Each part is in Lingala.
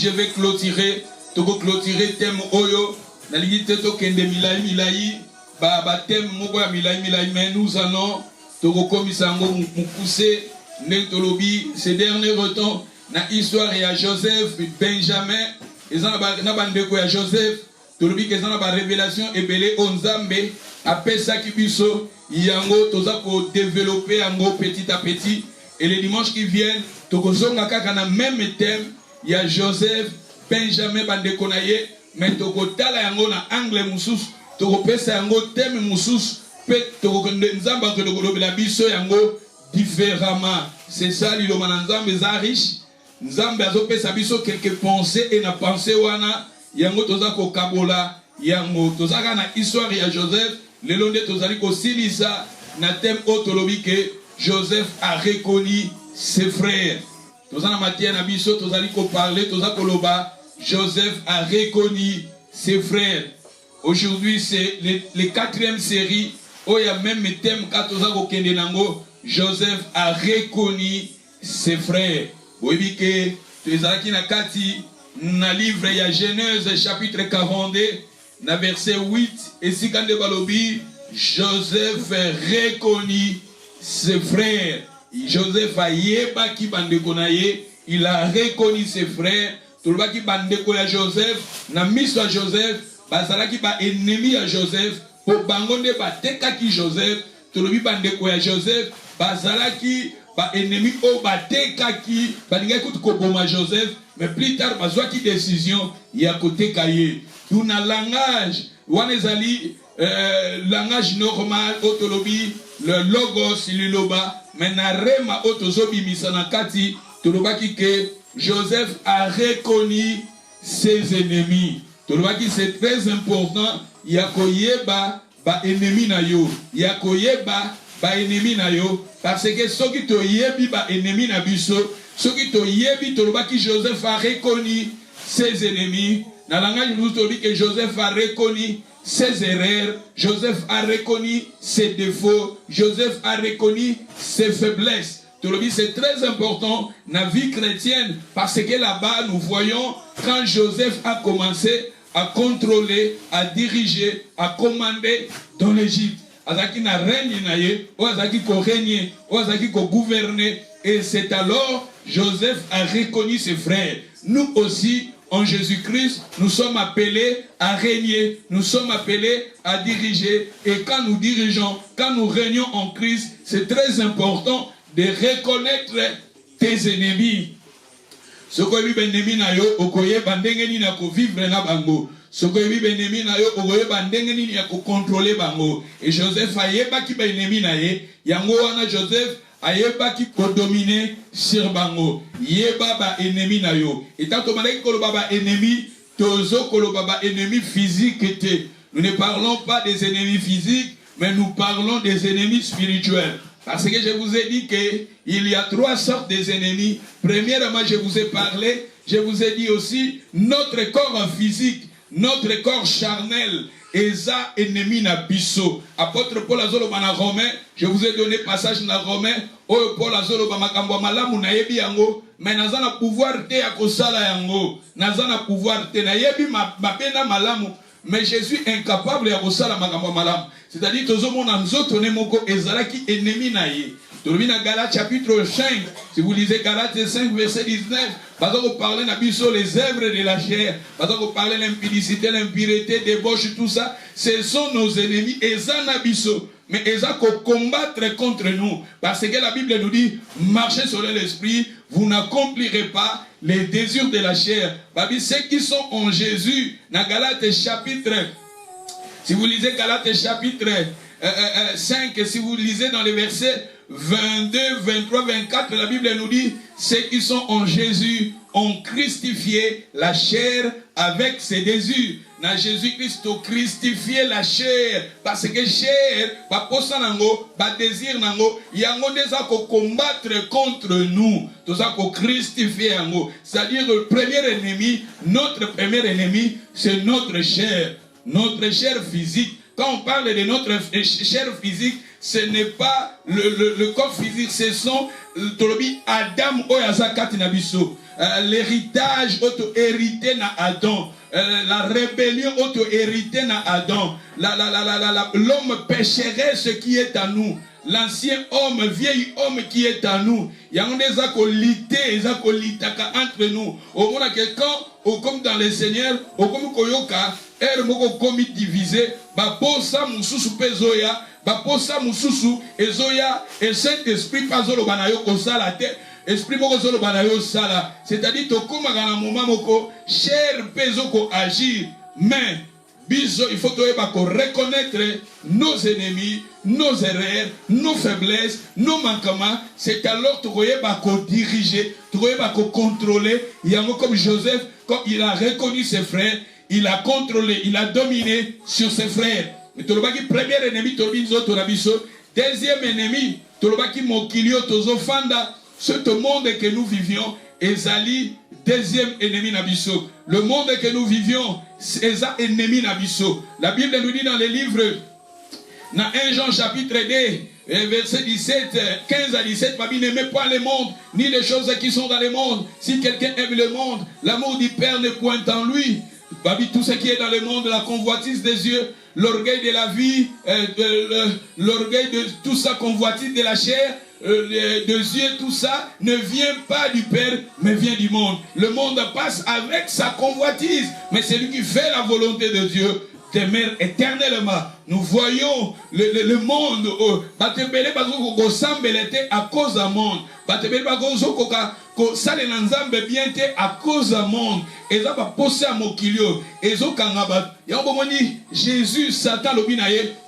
je vais clôturer. Toko clôturer thème Oyo. Nalingi teto kende milai. Ba thème moko ya milai. Mais nous allons toko komisango mukuse. Nentolobi ces derniers temps. Na histoire ya Joseph, Benjamin. Ils ont na bandeko ya Joseph. Tolobi qu'ils ont la révélation ebele onzambe. Après ça qui biso. Yango toza ko développer yango petit à petit. Et les dimanches qui viennent, tokozonga kaka na même thème, il y a Joseph, Benjamin bandeko na ye, mais tokotala yango na angle mususu, tokopesa yango thème mususu, pe tokonzamba ko tokolobela biso yango différemment. C'est ça l'iloma na nzambe za riche. Nzambe azopesa biso quelques pensées et na pensée wana yango toza ko kabola yango tozaka na histoire ya Joseph, le londe tozali ko silisa na thème otolobi ke Joseph a reconnu ses frères. Tozana matière na biso tozali ko parler toza koloba Joseph a reconnu ses frères. Aujourd'hui c'est les quatrième série où il y a même thème ka toza ko kende nango Joseph a reconnu ses frères. Boyebi ke tozalaki na kati na livre ya Genèse chapitre 42 na verset 8 et sikande balobi Joseph reconnu ses frères. Joseph a yeba ki bandeko na ye, il a reconnu ses frères. Toloba ki bandeko ya Joseph, na miso ya Joseph, bazala ki ba ennemi ya Joseph, po bangonde ba teka ki Joseph, tolobi bandeko ya Joseph, bazala ki ba ennemi o ba teka ki, balinga kutu ko boma Joseph, mais plus tard bazwa ki décision ya koteka ye. Tuna langage, wana ezali langage normal otolobi le logos liloba mais na rema otozobi misanakati tolobaki que Joseph a reconnu ses ennemis. Tolobaki c'est très important yakoyeba ba ennemi na yo, yakoyeba ba ennemi na yo parce que soki to yebi ba ennemi na biso, soki to yebi tolobaki Joseph a reconnu ses ennemis. Na langage nous tolobi que Joseph a reconnu ses erreurs, Joseph a reconnu ses défauts, Joseph a reconnu ses faiblesses. C'est très important dans la vie chrétienne parce que là-bas nous voyons quand Joseph a commencé à contrôler, à diriger, à commander dans l'Égypte. Azaki na règne na ye, ou azaki ko régner, ou azaki ko gouverner, et c'est alors Joseph a reconnu ses frères. Nous aussi en Jésus-Christ, nous sommes appelés à régner, nous sommes appelés à diriger. Et quand nous dirigeons, quand nous régnons en Christ, c'est très important de reconnaître tes ennemis. Ce que vous ennemi na yo, okoye bandengeni na ko vivre na bango. Ce que vous ennemi na yo, okoye bandengeni na ko contrôler bango. Et Joseph a yeba ki ba ennemi na ye, yango wana Joseph ayeba ki ko dominer sur bango. Yeba ba ennemi na yo. Et tant que malaki ko ba ennemi, tozo ko ba ennemi physique était. Nous ne parlons pas des ennemis physiques, mais nous parlons des ennemis spirituels. Parce que je vous ai dit qu'il y a trois sortes d'ennemis. Premièrement, je vous ai parlé, je vous ai dit aussi, notre corps physique, notre corps charnel, Eza ennemi na biso. Apôtre Paul azoloba na Romain, je vous ai donné passage na Romain, oyo Paul azoloba makambo malamu na yebi yango, mais naza na pouvoir te ya kosala yango. Naza na pouvoir te na yebi mapena malamu. Mais je suis incapable de faire makambo malamu. C'est-à-dire que tozomona nzoto ne moko ezalaki ennemi na ye. Tolobi na Galates chapitre 5, si vous lisez Galates 5 verset 19, vous parlez nabiso les œuvres de la chair, vous parlez l'impudicité, l'impureté, débauche, tout ça, ce sont nos ennemis. Eza nabiso, mais eza ko combattre contre nous, parce que la Bible nous dit marchez sur l'esprit, vous n'accomplirez pas les désirs de la chair. Babi, ceux qui sont en Jésus, dans Galates chapitre, si vous lisez Galates chapitre 5, si vous lisez dans les versets 22, 23, 24, la Bible nous dit, ceux qui sont en Jésus ont crucifié la chair avec ses désirs. Dans Jésus-Christ, ont crucifié la chair. Parce que chair, pas posa nango, pas désir nango, yango desa ko combattre contre nous. Tout ça ko crucifier yango. C'est-à-dire le premier ennemi, notre premier ennemi, c'est notre chair. Notre chair physique. Quand on parle de notre chair physique, ce n'est pas le corps physique, ce sont Adam Oyazakati Nabiso. l'héritage auto-hérité na Adam, la rébellion auto-héritée na Adam, l'homme pécheresse qui est à nous, l'ancien homme, vieil homme qui est à nous. Il y a des acolytés, entre nous. Au moins que quand, comme dans les Seigneurs, au comme koyoka, comme divisé, baposa mususu pezoya, baposa mususu ezoya, et Saint-Esprit pas zolo banayo kosala te. Esprit moko zolo banayo sala. C'est-à-dire to koma gana moment moko, cher pezoko agir, mais biso, il faut reconnaître nos ennemis, nos erreurs, nos faiblesses, nos manquements. C'est alors que tu diriger, tu contrôler. Il y a comme Joseph, quand il a reconnu ses frères, il a contrôlé, il a dominé sur ses frères. Mais tu le premier ennemi, tu le deuxième ennemi, tu le mokilio, tozo fanda, ce monde que nous vivions, Ezali, deuxième ennemi nabiso. Le monde que nous vivions, c'est un ennemi nabiso. La Bible nous dit dans les livres, dans 1 Jean chapitre 2, verset 17, 15 à 17, Babi n'aimait pas le monde, ni les choses qui sont dans le monde. Si quelqu'un aime le monde, l'amour du Père n'est point en lui. Babi, tout ce qui est dans le monde, la convoitise des yeux, l'orgueil de la vie, l'orgueil de tout ça, convoitise de la chair, de yeux, tout ça, ne vient pas du Père, mais vient du monde. Le monde passe avec sa convoitise, mais c'est lui qui fait la volonté de Dieu demeure éternellement. Nous voyons le monde à cause du monde. À cause du monde. Jésus, Satan,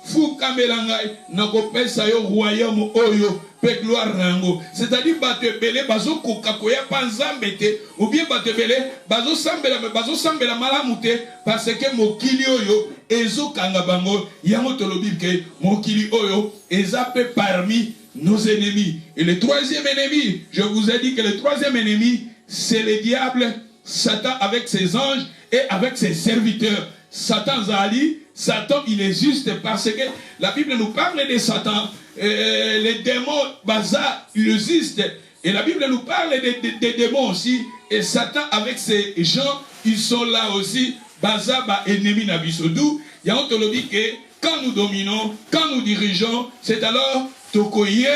fou kamelangai, nakopesa yo royaume oyo, pe gloire rango. C'est-à-dire, batebele, bazo kokakoya panzambete, ou bien batebele, bazo sambela malamute, parce que mokili oyo, ezo kangabango, yango tolobike, mokili oyo, ezape parmi nos ennemis. Et le troisième ennemi, je vous ai dit que le troisième ennemi, c'est le diable, Satan avec ses anges et avec ses serviteurs. Satan Zali, Satan il est juste parce que la Bible nous parle de Satan. Les démons, Baza, il existe. Et la Bible nous parle des démons aussi. Et Satan avec ses gens, ils sont là aussi. Baza, ba ennemi nabisodou. Il y a ontologie que quand nous dominons, quand nous dirigeons, c'est alors Tokoye,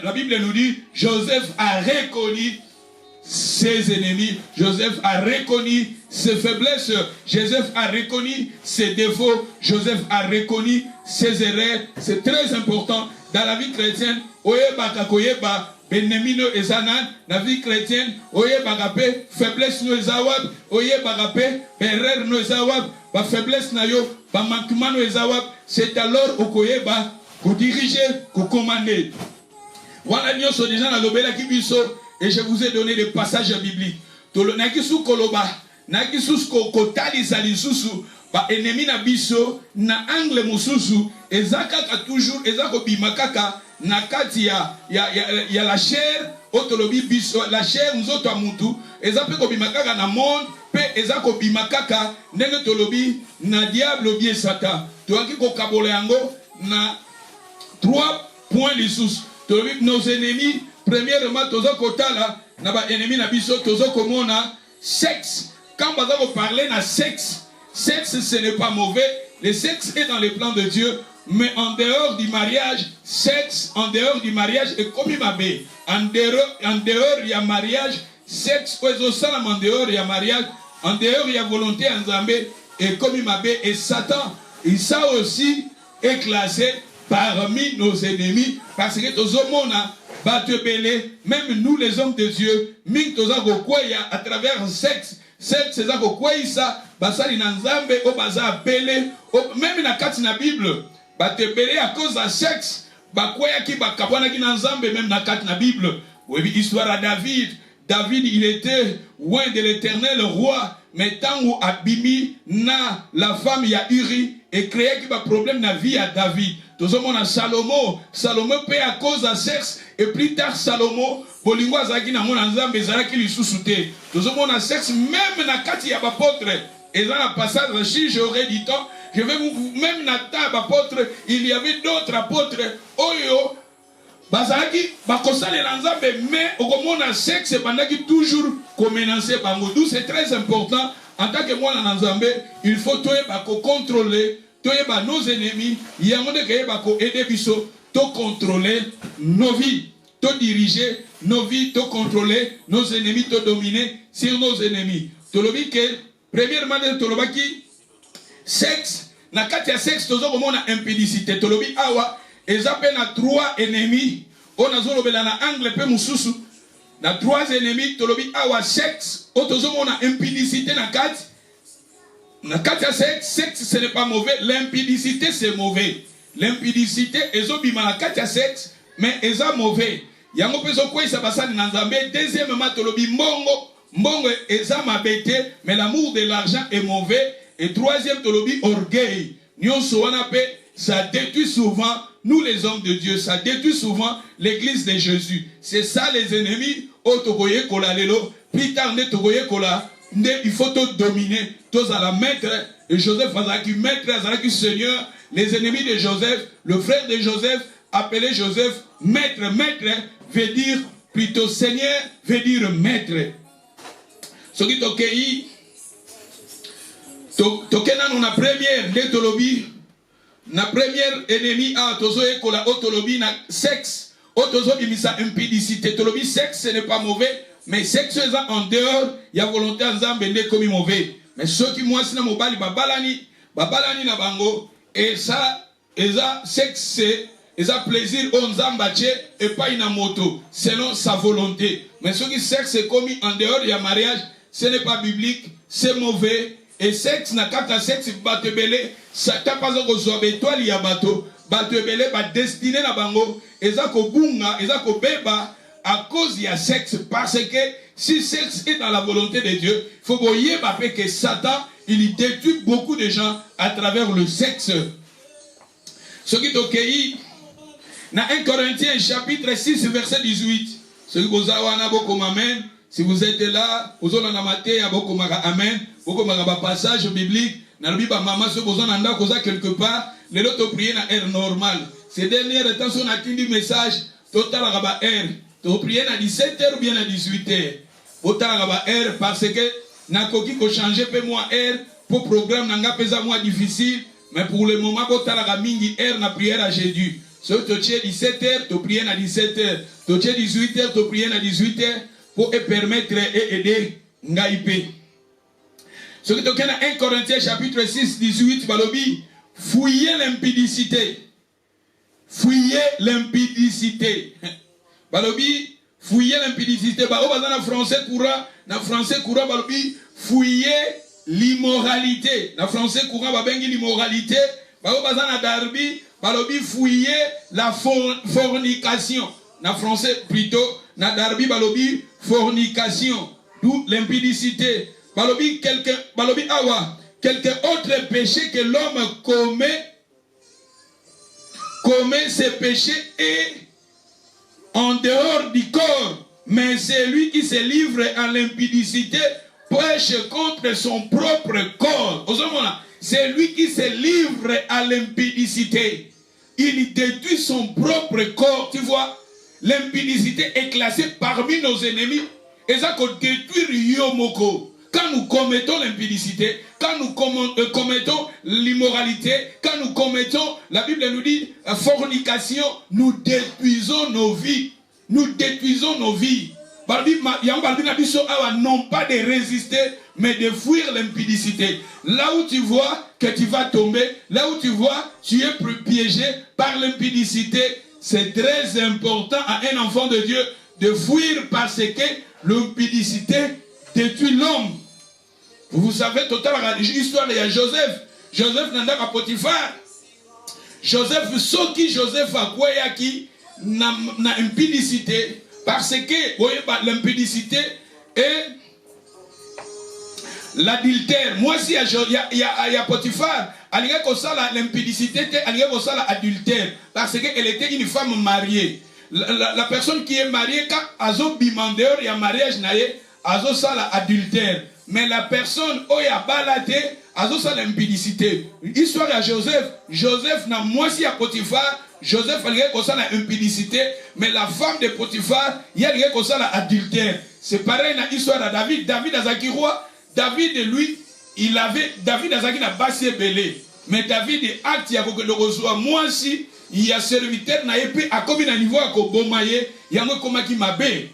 la Bible nous dit, Joseph a reconnu ses ennemis, Joseph a reconnu ses faiblesses, Joseph a reconnu ses défauts, Joseph a reconnu ses erreurs. C'est très important dans la vie chrétienne. Oyeba kakoyeba benemino ezanan la vie chrétienne. Oyeba kape faiblesse no ezawab, oyeba kape erreur no ezawab, ba faiblesse na yo, ba manquement no ezawab. C'est alors okoyeba ko diriger, ko commander. Voilà nyonso déjà na lobela kibiso. Et je vous ai donné des passages bibliques. Nakisu koloba, nakisu kotali salisusu, ba ennemi na biso na angle mususu, ezaka toujours ezako bimakaka na kati ya la chair, otolobi biso la chair nzoto amutu, ezape ko bimakaka na monde, pe ezako bimakaka ndenge tolobi na diable bien Satan. Toaki ko kabole yango na 3 points lisusu. Tolobi nos ennemis. Premièrement, tozo kotala na ba ennemi na biso tozo komona sexe. Quand on parler na sexe, sexe ce n'est pas mauvais. Le sexe est dans le plan de Dieu, mais en dehors du mariage, sexe en dehors du mariage est comme imabe. En dehors il y a mariage, sexe en dehors il y a mariage, en dehors il y a volonté en Zambé et comme imabe et Satan. Et ça aussi est classé parmi nos ennemis parce que tozo mona même nous les hommes de Dieu, à travers le sexe, sexe c'est ça, basali na nzambe o baza appelé, même na kati na Bible, batebele à cause de sexe, bakwaya ki bakabwana ki na nzambe même na kati na Bible. Oui, histoire à David. David il était loin de l'Éternel roi, mais tant où abimi na la femme ya Uri et créé qui va problème na vie à David. Tout le monde a Salomon paie à cause de sexe et plus tard Salomon bolingo azaki na mona nzambe ezalaki lisusuté. Tout le monde a sexe même na kati ya apôtre. Et dans le passage si j'aurais dit temps, je vais même na ta apôtre, il y avait d'autres apôtres oyo bazalaki bakosala l'ensemble mais okomona sexe bandaki toujours komenancer bango. D'où c'est très important en tant que moi en Nzambe, il faut toyeba ko contrôler, toyeba nos ennemis, yango de kayeba ko aider biso, to contrôler nos vies, to diriger nos vies, to contrôler nos ennemis, to dominer sur nos ennemis. Tolobi que premièrement tolobaki sexe na kati ya sexe tozo komona impudicité. Tolobi awa ezape na trois ennemis. On a zolobela na angle pe mususu. Na trois ennemis tolobi awa sexe. O tozo mona impudicité na kati. Na kati ya sexe, sexe ce n'est pas mauvais, l'impudicité c'est mauvais. L'impudicité ezobima na kati ya sexe mais eza mauvais. Yango peso kwa isa basani na Nzambe. Deuxièmement tolobi mbongo. Mbongo eza mabete mais l'amour de l'argent est mauvais. Et troisième tolobi orgueil. Nyonso wana pe ça détruit souvent nous les hommes de Dieu, ça détruit souvent l'église de Jésus. C'est ça les ennemis. Oh togoye kola lelo, plus tard ne togoye kola, il faut te dominer. Tous à la maître, et Joseph Azaki maître, Azaki Seigneur, les ennemis de Joseph, le frère de Joseph, appelé Joseph maître. Maître veut dire plutôt Seigneur, veut dire maître. Ce qui tokei, tokena nous la première, les tolobi. Na première ennemi a tozo ekola otolobi na sexe, otozo bimisa impudicité. Tolobi sexe ce n'est pas mauvais, mais sexe est en dehors, il y a volonté Nzambe ne comme mauvais. Mais ceux qui moi sina mobali babalani na bango et ça sexe c'est eza plaisir on Nzambache et pas une moto selon sa volonté. Mais ceux qui sexe est commis en dehors il y a mariage, ce n'est pas biblique, c'est mauvais. Et sexe na kata sexe batebele sata pas ko zobe étoile ya bato batebele ba destiné na bango eza ko bunga eza ko beba à cause ya sexe parce que si sexe est dans la volonté de Dieu, il faut voyer que Satan il détruit beaucoup de gens à travers le sexe. Ce qui est ok dans 1 Corinthiens chapitre 6 verset 18. Ce qui vous a beaucoup amen. Si vous êtes là, vous avez maté à beaucoup amen. Beaucoup de passage biblique. Dans le Bible, maman, si vous avez quelque part, les autres prier dans air normal. Ces dernières temps, on a dit message total à air. Tu prier à 17h ou bien à 18h. Total à air parce que n'a coquille ko changer peu moins air pour programme n'a pas moins difficile. Mais pour le moment, total à mingi air na prière à Jésus. Si tu tiens 17h, tu prier à 17h. Tu tiens 18h, tu prier à 18h. Pour permettre et aider Ngaïpé. Ce qui est dans 1 Corinthiens chapitre 6, 18, Balobi, fouillez l'impudicité. Fouillez l'impudicité. Balobi, fouillez l'impudicité. Dans français courant, Balobi, fouillez l'immoralité. Dans français courant, Babengi l'immoralité. Dans Darbi, Balobi, fouillez la fornication. Dans français plutôt, dans Darbi, Balobi, fornication, d'où l'impudicité. Balobi, quelque autre péché que l'homme commet ce péché est en dehors du corps. Mais celui qui se livre à l'impudicité prêche contre son propre corps. C'est lui qui se livre à l'impudicité. Il détruit son propre corps. Tu vois, l'impudicité est classée parmi nos ennemis. Et ça qu'on détruit Yomoko. Quand nous commettons l'impudicité, quand nous commettons l'immoralité, quand nous commettons, la Bible nous dit, fornication, nous détruisons nos vies. Nous détruisons nos vies. Non pas de résister, mais de fuir l'impudicité. Là où tu vois que tu vas tomber, là où tu vois tu es piégé par l'impudicité, c'est très important à un enfant de Dieu de fuir parce que l'impudicité détruit l'homme. Vous savez, totalement l'histoire de Joseph. Joseph n'a pas Potiphar. Joseph, ce qui Joseph a quoi qui n'a impudicité. Parce que, vous voyez, l'impudicité et l'adultère. Moi, si il y a Potiphar, il y a l'impudicité, il y a l'adultère. Parce qu'elle était une femme mariée. La personne qui est mariée, quand Azo bimandeur, il y a mariage, Azo ça l'adultère. Mais la personne où il y a baladé, Azo ça l'impudicité. Histoire à Joseph. Joseph n'a moi si à Potiphar. Joseph allait comme ça l'impudicité, mais la femme de Potiphar, il allait comme ça l'adultère. C'est pareil dans l'histoire de David. David Azaki roi, David lui, David Azaki n'a pas si belé. Mais David est acte, il y a que le reçoit. Moi aussi, il y a serviteur n'a épée à combien de niveau à Kobomaye, il y a un comment qui m'a bé.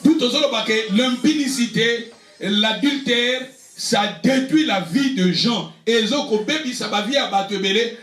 Tout aux autres, l'impudicité, l'adultère, ça détruit la vie de gens. Et les autres, baby, ça va via Batebele,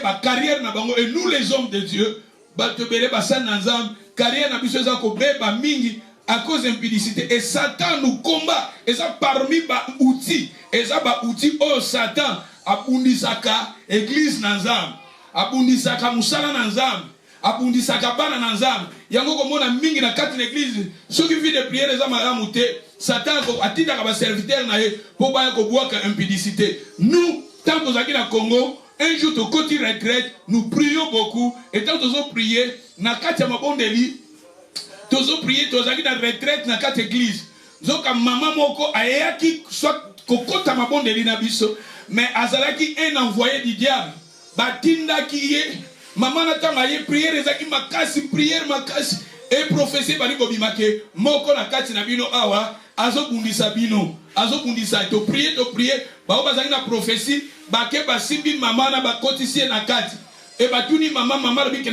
ma carrière n'a pas. Et nous, les hommes de Dieu, Batebele, Bassanazam, carrière n'a pas besoin de mingi à cause d'impudicité. Et Satan nous combat. Et ça parmi les outils. Et ça, les outils, oh Satan, abundisaka, église Nazam, abundisaka, Moussala Nazam. Abundisaka bana na nzambe yango komona mingi na kati l'église ceux qui vivent de prières les amalamu te Satan atindaka ba serviteur na ye po ba ko boaka impudicité. Nous tant que nous na Congo un jour to côté retraite nous prions beaucoup et tant que nous prions na kati ya mabondeli tozo prier tozaki na retraite na kati église zoka mama moko ayaki soit kokota mabondeli na biso mais azalaki un envoyé du diable batindaki ye. Maman n'a ye prière ezaki makasi prière makasi et prophétie bali ko bimake moko na kati na bino awa azobundisa bino azobundisa to prier ba bazaki na prophétie bake basimbi maman na bakotisi na kati et batuni maman bike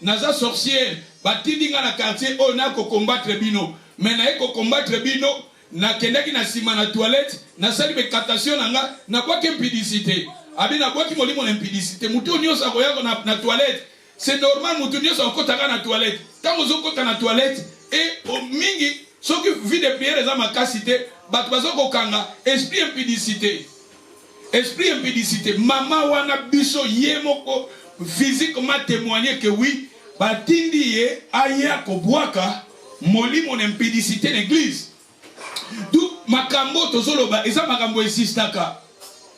naza sorcière batindi nga na quartier o na ko combattre bino mais na ko combattre bino na kendaki na sima na toilette na sali bekatation nga na kwa impudicité. Abi na boki molimo na impudicité mutu nyoso akoyako na toilette c'est normal mutu nyoso akotaka na toilette tant ozokota na toilette et au mingi soki vie de prière za makasité bato bazoko kanga esprit impudicité mama wana biso ye moko physiquement témoigner que oui batindi ye aya ko bwaka molimo na impudicité l'église d'où makambo tozoloba eza makambo esistaka.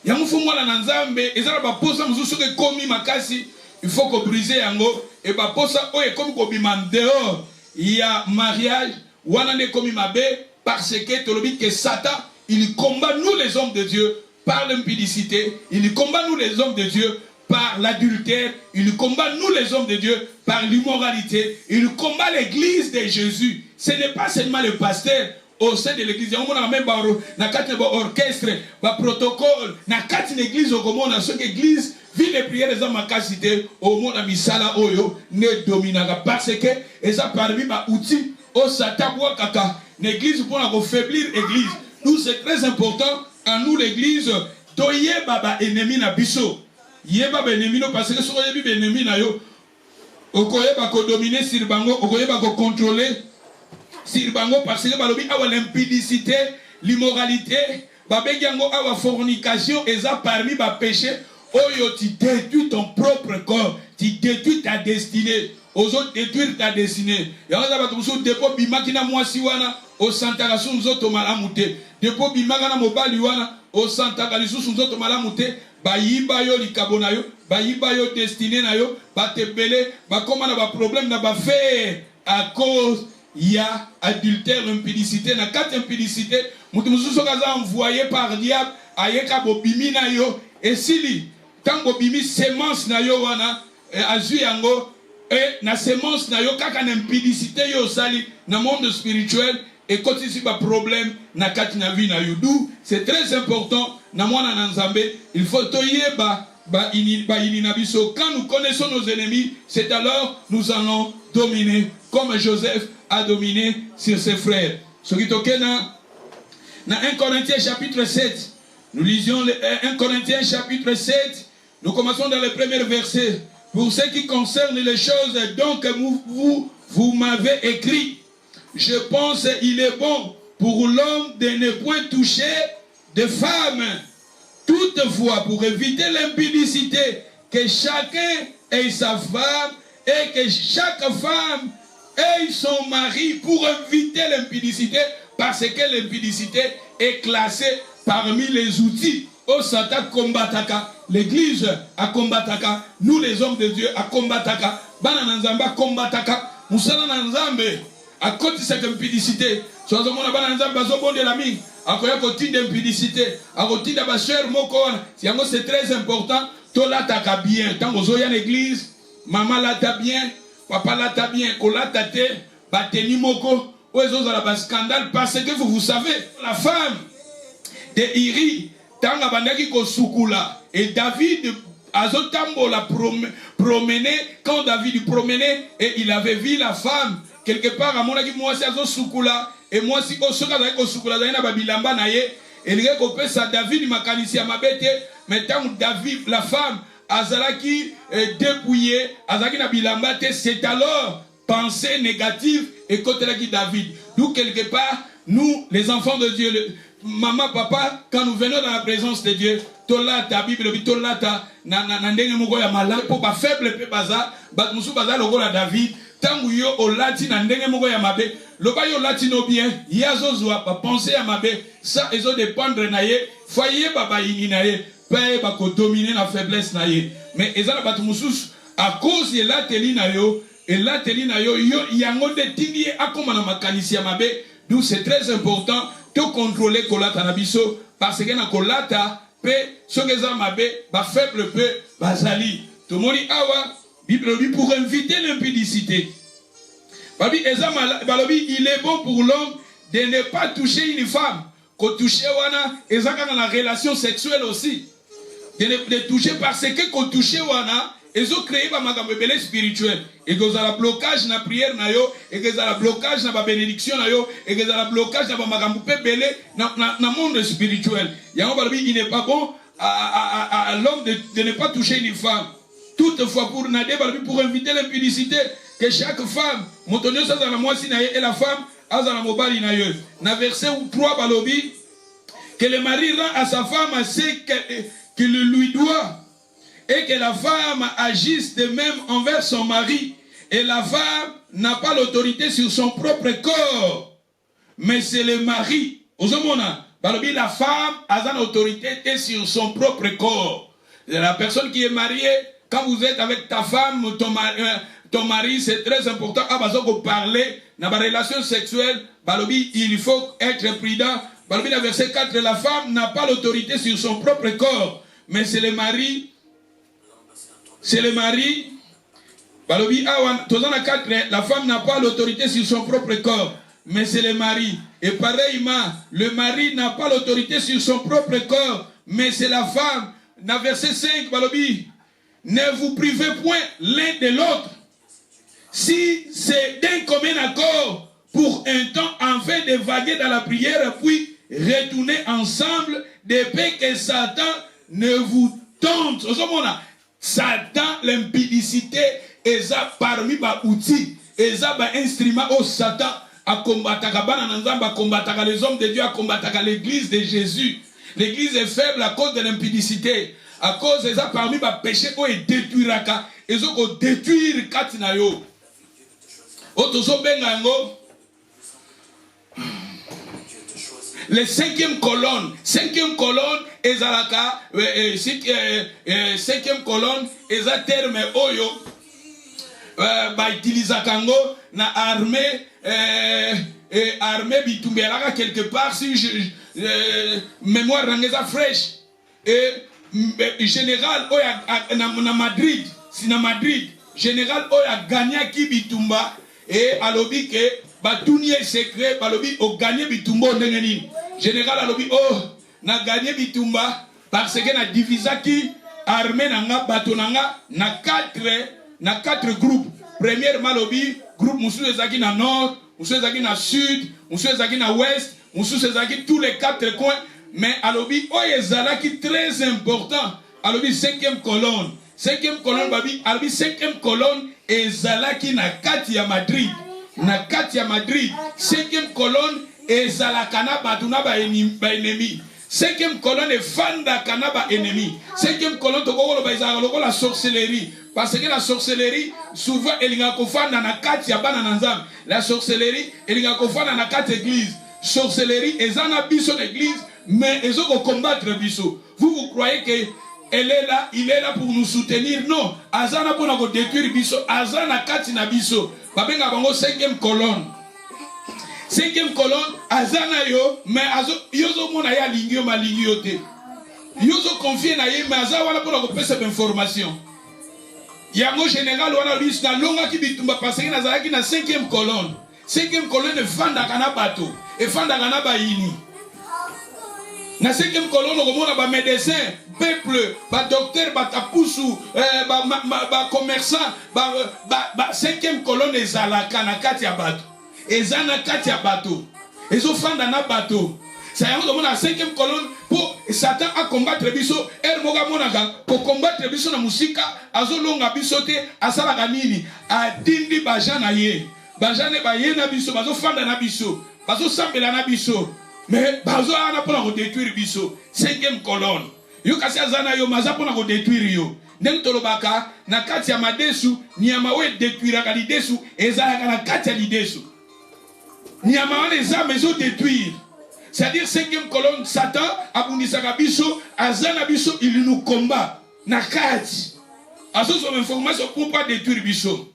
Yango fumwana na nzambe ezala ba posa mususu ke komi makasi il faut ko briser yango et ba posa o e komi ko bima dehors il y a mariage wana ne komi mabe parce que tolobi que Satan il combat nous les hommes de Dieu par l'impudicité, il combat nous les hommes de Dieu par l'adultère, il combat nous les hommes de Dieu par l'immoralité, il combat l'église de Jésus. Ce n'est pas seulement le pasteur au sein de l'église, il y a même un orchestre, un protocole, une église au monde, une église, vie de prière des hommes au monde, misala oyo, ne dominera parce que, et ça parmi ma outil, au satabwa kaka, l'église pour affaiblir l'église. Nous, c'est très important, à nous l'église, toye baba ennemi na biso, yé baba ennemi no, parce que si on y a ennemi na yo, okoye bako dominer sur bango, okoye bako contrôler, sur bango parce que balobi awa l'impudicité, l'immoralité, babegiango awa fornication et ça parmi ba péché, oyo tu détruis ton propre corps, tu détruis ta destinée, aux autres détruire ta destinée. Yanga za batuso depo bimaki na mwasi wana, o santaka sunzoto malamute, depo bimaka na mobali wana, o santaka lisusu nzoto malamute, bayiba yo likabona yo, bayiba yo destinée na yo, batebele, bakoma na ba problème na ba faire à cause il y a adultère, impudicité. Na quatre impudicité, mutumususo kaza envoyé par diable, ayeka bobimi na yo, et sili, tant bobimi semence na yo wana, azu yango, et na semence na yo kaka na impudicité yo sali, na monde spirituel, et quand ici ba problème, na kati na vie na yo. D'où c'est très important, na mwana na nzambe, il faut toyeba, quand nous connaissons nos ennemis, c'est alors nous allons dominer, comme Joseph a dominé sur ses frères. Ce qui est dans 1 Corinthiens chapitre 7, nous lisions 1 Corinthiens chapitre 7, nous commençons dans le premier verset. Pour ce qui concerne les choses donc vous m'avez écrit, je pense qu'il est bon pour l'homme de ne point toucher de femme. Toutefois, pour éviter l'impudicité, que chacun ait sa femme et que chaque femme ait son mari pour éviter l'impudicité, parce que l'impudicité est classée parmi les outils. Au Satan combataka, l'église a combataka, nous les hommes de Dieu a combataka, Bananzamba combataka, Moussala Nanzambe, à côté de cette impudicité, soit au monde Bananzamba Zobon de la mine. À côté d'impudicité, à côté de ma chère Mokon, c'est très important. tolataka bien. Tant que vous l'église, maman lata bien, papa lata bien, kolata te, bateni moko, ou les autres la scandale parce que vous savez, la femme de Iri, tant que bandaki ko sukula et David azotambo la promener quand David promenait et il avait vu la femme quelque part à mon avis moi c'est azo sukula et moi si ko soka ko sukula na babilamba na ye et il ko pesa David makanisi mabete mais tant David la femme azalaki dépouillé azalaki na bilamba te c'est alors pensée négative et côté là qui David nous quelque part nous les enfants de Dieu maman papa quand nous venons dans la présence de Dieu tolata Bible tolata na ndenge moko ya malade pour ba faible pe baza ba musu baza lokola David tangu yo olati na ndenge moko ya mabe loba yo lati no bien yazo zwa ba penser ya mabe ça ezo dépendre na ye foyer baba yini na ye pe ba ko dominer na faiblesse na ye mais ezala batu mususu à cause de la teli na yo et la teli na yo yo yango de tindi akoma na makanisi ya mabe d'où c'est très important de contrôler kolata na biso parce que na kolata pe sogeza mabe ba faible peu bazali to moni awa Bible dit pour éviter l'impudicité babi ezama balobi il est bon pour l'homme de ne pas toucher une femme ko toucher wana ezaka dans la relation sexuelle aussi de toucher parce que ko toucher wana ezo créer ba makambo belé spirituel et que ça la blocage na prière na yo et que ça la blocage na ba bénédiction na yo et que ça la blocage na ba makambo belé na monde spirituel yango balobi il n'est pas bon à l'homme de ne pas toucher une femme toutefois pour nader balobi pour éviter l'impudicité que chaque femme montonio ça dans la moitié na et la femme azana mobali na yo na verset 3 balobi que le mari rend à sa femme ce qu'il lui doit et que la femme agisse de même envers son mari. Et la femme n'a pas l'autorité sur son propre corps, mais c'est le mari. La femme a l'autorité sur son propre corps. La personne qui est mariée, quand vous êtes avec ta femme, ton mari, c'est très important. Vous parler dans la relation sexuelle, il faut être prudent. La verset 4, la femme n'a pas l'autorité sur son propre corps, mais c'est le mari. C'est le mari. La femme n'a pas l'autorité sur son propre corps, mais c'est le mari. Et pareillement, le mari n'a pas l'autorité sur son propre corps, mais c'est la femme. Dans verset 5, ne vous privez point l'un de l'autre. Si c'est d'un commun accord pour un temps afin de vaguer dans la prière, puis retourner ensemble, de peur que Satan ne vous tente. Satan, l'impudicité, est parmi les outils, est un instrument au Satan à combattre les hommes de Dieu, à combattre l'église de Jésus. L'église est faible à cause de l'impudicité, à cause de parmi les péchés qui est détruire, et qui détruire Katinayo. Les cinquième colonne est à la cinquième colonne est à terme oyo ba utiliser kango na armée bitumbelaka quelque part si mémoire rangeza fraîche et général oya na Madrid si na Madrid général oya gagné ki bitumba et alobi ke batuni secret balobi o gagné bitumba ndenge nini général alobi oh na gagné bitumba parce que na divisaki armée nanga bato nanga na quatre groupes. Premièrement lobi groupe musu ezaki na nord, musu ezaki na sud, musu ezaki na ouest, musu ezaki tous les quatre coins, mais alobi oh ezalaki très important. Alobi cinquième colonne babi alobi cinquième colonne ezalaki na kati ya Madrid. Na kati ya Madrid, cinquième colonne ezalaka na batuna ba ennemi. Cinquième colonne est fanda kanaba ennemi. Cinquième colonne tokolo ba ezalaka lokola sorcellerie. Parce que la sorcellerie, souvent, elle est kofanda na kati ya bana nanzam. La sorcellerie, elle est kofanda na kati église. Sorcellerie, ezana biso d'église, mais ils ont combattre biso. Vous croyez que elle est là, il est là pour nous soutenir? Non. Azana pour nous détruire biso. Azana kati na biso. Babenga bango cinquième colonne. Cinquième colonne, azana yo, mais yozo mona ya lingio malingio te. yozo confie na ye mais aza wana pona kopesa information. Yango général wana lui na longa ki bitumba parce que nazalaki na 5e colonne. 5e colonne efandaka na bato, efandaka na bayini. Na 5e colonne komona ba médecin, peuple, ba docteur, ba tapusu, ba commerçant, ba 5e colonne ezalaka na kati ya bato. Eza na kati ya bato. Ezo fanda na bato. Ça yango komona 5e colonne pour Satan a combattre biso, moga monaka pour combattre biso na musika, azolonga biso te, asalaka nini? Adindi bajana ye. Bajane ba ye na biso, bazo fanda na biso, bazo sambela na biso. Mais bazo ana pona ko détruire biso. 5e colonne. Yo kasi azana yo maza pona ko détruire yo. Ndenge tolobaka na kati ya madesu, nyama we détruira ka lidesu, ezalaka na kati ya lidesu. Nyama wana eza mezo détruire. C'est-à-dire 5e colonne, Satan abundisaka biso, azana biso, il nous combat. Na kati. Aso son information pour pas détruire biso.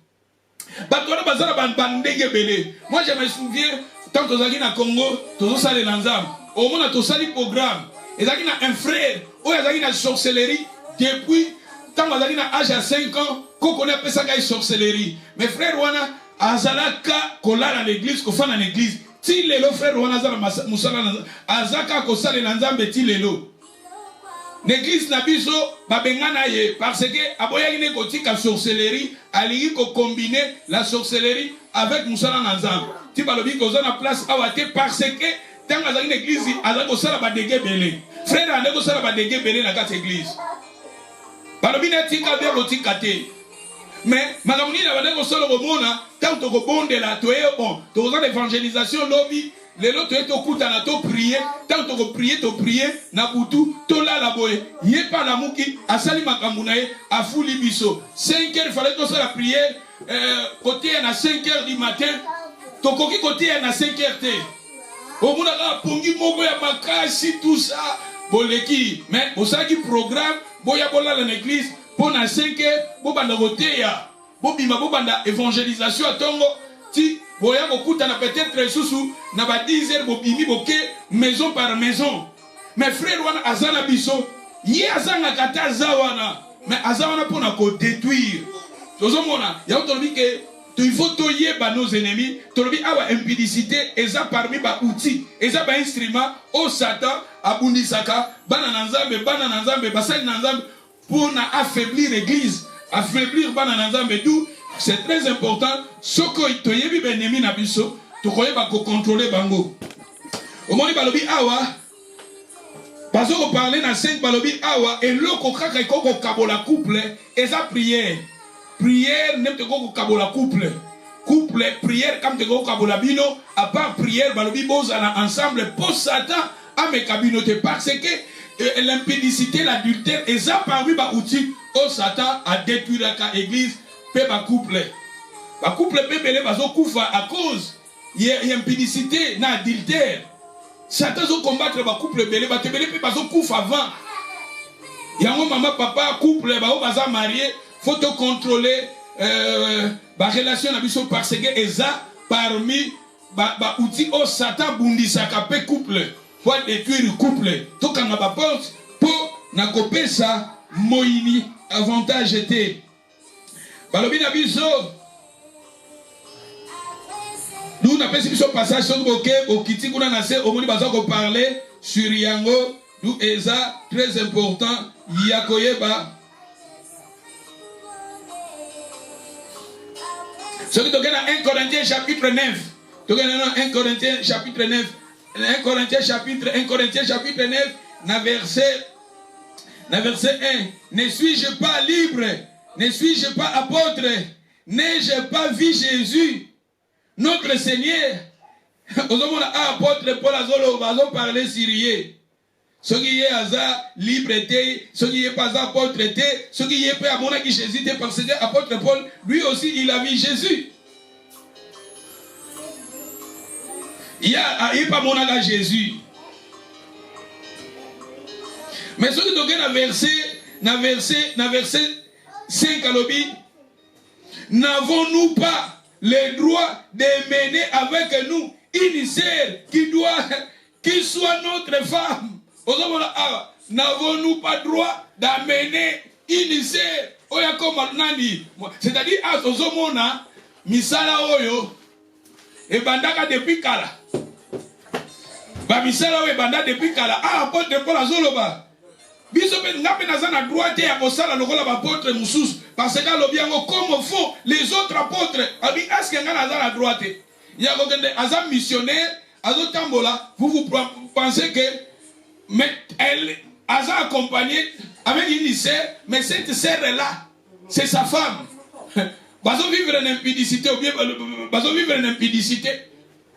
Batona bazana bandenge belé. Moi je me souviens tant que zaki na Congo, tozo sali lanzam. Au moins to sali programme. Et zaki na un frère, ou zaki na sorcellerie depuis tant que zaki na âge à 5 ans, qu'on connaît pas ça sorcellerie. Mes frères wana azalaka kola dans l'église, ko fa dans l'église. Ti lelo frère wana azala musala azaka ko sali lanzam ti lelo. L'église na biso babengana ye parce que aboyaki ne kotika sorcellerie aliki ko combiner la sorcellerie avec musala nanzam. Ti balobi ko zona place awate parce que tant azaki na église azaka ko sala ba dégâts belé. Frère ande ko sala ba dégâts belé na kati église. Balobi na tika be kotika te. Mais makamuni na bande ko solo ko mona tant to ko bondela to e bon to za l'évangélisation lobby. Les autres étaient au na to prier, tant que prier, na butu, to la boye, yé pas la mouki, a sali makambunaye, a fouli biso. 5 heures, il fallait que ça la prière, côté à 5 heures du matin, to koki côté à 5 heures te. Au moins, la pongi mogo ya makasi, tout ça, boleki, mais au ça qui programme, boya bola dans l'église, pour na 5 heures, bobanda côté ya, bobima bobanda évangélisation à tongo, ti, boya kokuta na peut-être susu na ba 10 heures bobimi boke maison par maison. Mes frères wana azana biso ye azanga kata zawana mais azawana pona ko détruire. Tozomona ya tolobi ke il faut toyer ba nos ennemis, tolobi awa impudicité eza parmi ba outils, eza ba instrument au Satan abundisaka bana nanzambe basali nanzambe pour na affaiblir l'église, affaiblir bana nanzambe d'où c'est très important. Ce que tu as vu, ennemi na biso, tu croyais pas contrôler bango. Au moment balobi awa, parce qu'on parlait dans 5 balobi awa et le kokaka iko kabola couple et sa prière. Prière nem te ko kabola couple. Couple prière comme te ko kabola bino à part prière balobi bozana ensemble pour Satan à mes cabinotes parce que l'impudicité, l'adultère et ça parmi ba outil au Satan a détruit la église. Ba couple peut belé bazo kufa à cause il y a impudicité na adultère. Satan zo combattre ba couple belé ba te belé pe bazo kufa avant. Yango maman papa couple ba o baza marié faut te contrôler ba relation na biso parce que eza parmi ba outil au Satan bundisaka pe couple pour détruire couple to kanga ba porte pour na kopesa moini avantage était balobi na biso nous n'a pas ce passage sur le okiti kuna na se omoni baza ko parler sur yango nous eza très important yakoyeba celui qui dans 1 Corinthiens chapitre 9 to dans 1 Corinthiens chapitre 9 1 Corinthiens chapitre 9 na verset 1 ne suis-je pas libre? Ne suis-je pas apôtre? N'ai-je pas vu Jésus, notre Seigneur? Aujourd'hui, apôtre Paul a parlé syrié. Ce qui est libre, ce qui est pas apôtre, ce qui est pas à mon avis Jésus, parce que apôtre Paul, lui aussi, il a vu Jésus. Il n'y a pas mon avis Jésus. Mais ce qui est dans verset 5 alobi, n'avons-nous pas le droit de mener avec nous une sœur qui soit notre femme N'avons-nous pas droit d'amener une sœur c'est-à-dire à Tozomona misala oyo et bandaka depuis kala ba misala oyo banda depuis kala apôtre Paul azoloba biso pe ngape nazana droit ya kosala lokola ba apôtre mususu parce que lobi yango comme font les autres apôtres abi est-ce que ngana nazana droit ya kokende azam missionnaire azotambola vous pensez que mais elle a accompagné avec une sœur, mais cette sœur-là, c'est sa femme. Bazo vivre en impudicité, ou bien bazo vivre en impudicité.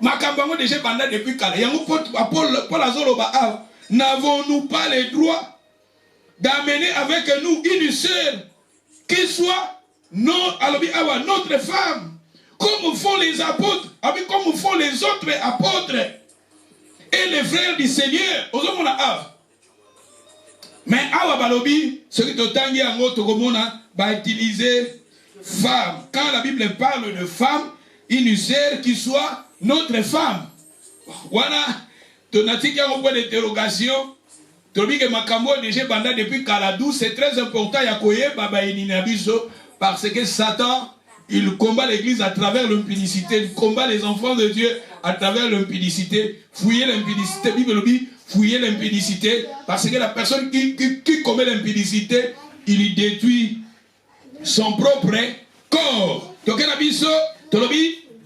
Makambango déjà pendant depuis kala. Yango Paul Azoloba, n'avons-nous pas le droit d'amener avec nous une sœur qui soit notre femme, comme font les apôtres, comme font les autres apôtres et les frères du Seigneur. Mais awa balobi, ce qui t'otangi ango tokomona va utiliser femme. Quand la Bible parle de femme, une sœur qui soit notre femme. Voilà, ton article a un point d'interrogation. Tobi que makambo déjà banda depuis Kaladou, c'est très important yakoye baba ininabiso parce que Satan il combat l'église à travers l'impudicité, il combat les enfants de Dieu à travers l'impudicité. Fouiller l'impudicité, Bible dit fouiller l'impudicité, parce que la personne qui commet l'impudicité, il détruit son propre corps. Donc,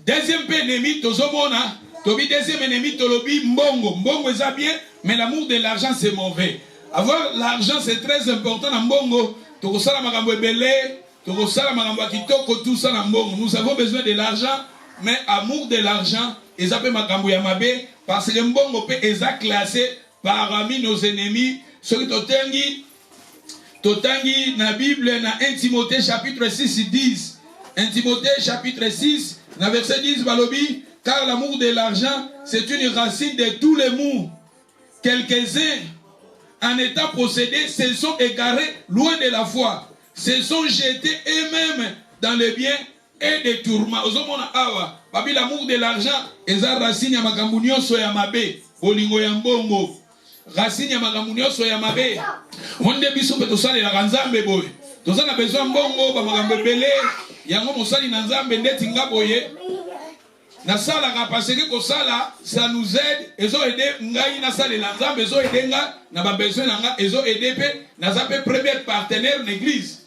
deuxième ennemi, deuxième ennemi, mbongo. Mbongo est bien, mais l'amour de l'argent, c'est mauvais. Avoir l'argent, c'est très important dans mbongo. Nous avons besoin de l'argent, mais amour de l'argent, ils appellent makambo yamabe, parce que mbongo peut être classé parmi nos ennemis. Ce qui totangi na Bible na 1 Timothée chapitre 6 10. 1 Timothée chapitre 6, na verset 10 balobi, car l'amour de l'argent c'est une racine de tous les maux. Quelques-uns en étant possédés se sont égarés loin de la foi, se sont jetés eux-mêmes dans les biens et des tourments. Babi l'amour de l'argent, eza racine ya makambo nyonso ya mabe, bolingo ya mbongo. Racine ya makambo nyonso ya mabe. Monde biso pe tosale la Nzambe boy. Tozana besoin mbongo ba makambo belé, yango mosali na Nzambe ndeti ngaboye. Na sala ka parce que ko sala ça nous aide, ezo aider ngai na sala la Nzambe ezo aider nga na ba besoin na nga ezo aider pe na za pe premier partenaire l'église.